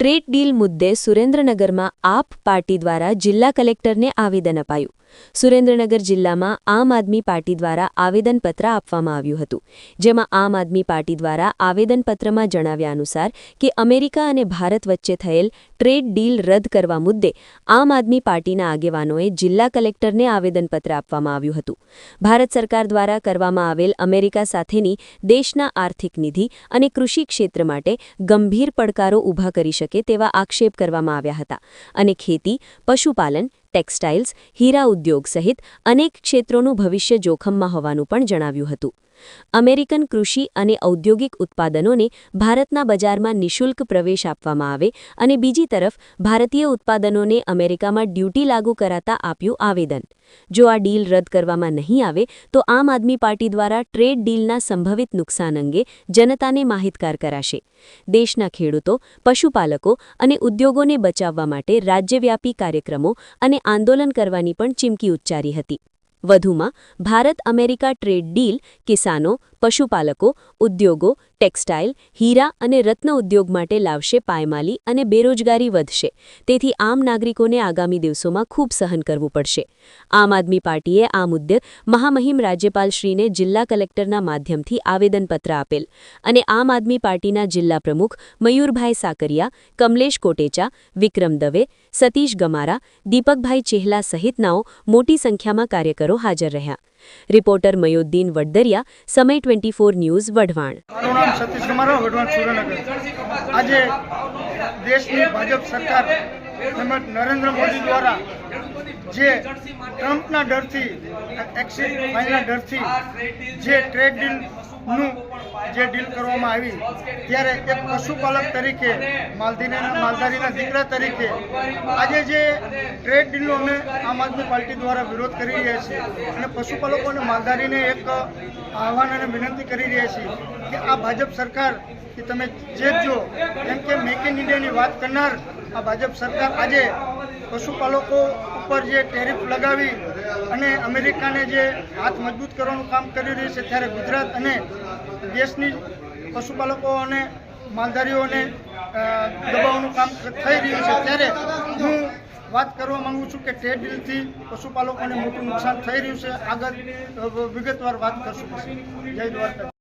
Trade deal મુદ્દે સુરેન્દ્રનગરમાં આપ પાર્ટી દ્વારા જિલ્લા કલેક્ટરને આવેદન અપાયું। સુરેન્દ્રનગર જિલ્લામાં આમ આદમી પાર્ટી દ્વારા આવેદનપત્ર આપવામાં આવ્યું હતું, જેમાં આમ આદમી પાર્ટી દ્વારા આવેદનપત્રમાં જણાવ્યા અનુસાર કે અમેરિકા અને ભારત વચ્ચે થયેલ ટ્રેડ ડીલ રદ કરવા મુદ્દે આમ આદમી પાર્ટીના આગેવાનોએ જિલ્લા કલેક્ટરને આવેદનપત્ર આપવામાં આવ્યું હતું। ભારત સરકાર દ્વારા કરવામાં આવેલ અમેરિકા સાથેની દેશના આર્થિક નિધિ અને કૃષિ ક્ષેત્ર માટે ગંભીર પડકારો ઊભા કરી શકે તેવા આક્ષેપ કરવામાં આવ્યા હતા અને ખેતી, પશુપાલન, ટેક્સટાઇલ્સ, હીરા ઉદ્યોગ સહિત અનેક ક્ષેત્રોનું ભવિષ્ય જોખમમાં હોવાનું પણ જણાવ્યું હતું। અમેરિકન કૃષિ અને ઔદ્યોગિક ઉત્પાદનોને ભારતના બજારમાં નિઃશુલ્ક પ્રવેશ આપવામાં આવે અને બીજી તરફ ભારતીય ઉત્પાદનોને અમેરિકામાં ડ્યુટી લાગુ કરાતા આપ્યું આવેદન। જો આ ડીલ રદ કરવામાં નહીં આવે તો આમ આદમી પાર્ટી દ્વારા ટ્રેડ ડીલના સંભવિત નુકસાન અંગે જનતાને માહિતગાર કરાશે। દેશના ખેડૂતો, પશુપાલકો અને ઉદ્યોગોને બચાવવા માટે રાજ્યવ્યાપી કાર્યક્રમો અને આંદોલન કરવાની પણ ચીમકી ઉચ્ચારી હતી। વધુમાં ભારત અમેરિકા ટ્રેડ ડીલ કિસાનો, પશુપાલકો, ઉદ્યોગો, ટેક્સટાઇલ, હીરા અને રત્ન ઉદ્યોગ માટે લાવશે પાયમાલી અને બેરોજગારી વધશે, તેથી આમ નાગરિકોને આગામી દિવસોમાં ખૂબ સહન કરવું પડશે। આમ આદમી પાર્ટીએ આ મુદ્દે મહામહિમ રાજ્યપાલશ્રીને જિલ્લા કલેક્ટરના માધ્યમથી આવેદનપત્ર આપેલ અને આમ આદમી પાર્ટીના જિલ્લા પ્રમુખ મયુરભાઈ સાકરિયા, કમલેશ કોટેચા, વિક્રમ દવે, સતીશ ગમારા, દીપકભાઈ ચેહલા સહિતનાઓ મોટી સંખ્યામાં કાર્યકરો હાજર રહ્યા। રિપોર્ટર મયોદ્દીન વડદરિયા, સમય 24 ન્યૂઝ, વઢવાણ। મારું નામ સતીશ ગમારા, વઢવાણ સુરેન્દ્રનગર। આજે દેશની ભાજપ સરકાર તેમજ નરેન્દ્ર મોદી દ્વારા જે ટ્રમ્પના ડરથી, એક્સિટ ફાઇલના ડરથી જે ટ્રેડ ડીલનું જે ડીલ કરવામાં આવી, ત્યારે એક પશુપાલક તરીકે, માલધારીના દીકરા તરીકે આજે જે ટ્રેડ ડીલનો અમે આમ આદમી પાર્ટી દ્વારા વિરોધ કરી રહ્યા છીએ અને પશુપાલકો અને માલધારીને એક આહ્વાન અને વિનંતી કરી રહ્યા છીએ કે આ ભાજપ સરકાર કે તમે ચેતજો, કેમ કે મેક ઇન ઇન્ડિયાની વાત કરનાર આ ભાજપ સરકાર આજે પશુપાલકો ઉપર જે ટેરિફ લગાવી અને અમેરિકાને જે હાથ મજબૂત કરવાનું કામ કરી રહી છે, ત્યારે ગુજરાત અને દેશની પશુપાલકો અને માલધારીઓને દબાવવાનું કામ થઈ રહ્યું છે। ત્યારે હું વાત કરવા માંગુ છું કે ટ્રેડ ડીલથી પશુપાલકોને મોટું નુકસાન થઈ રહ્યું છે। આગળ વિગતવાર વાત કરશું। જય દ્વારકા।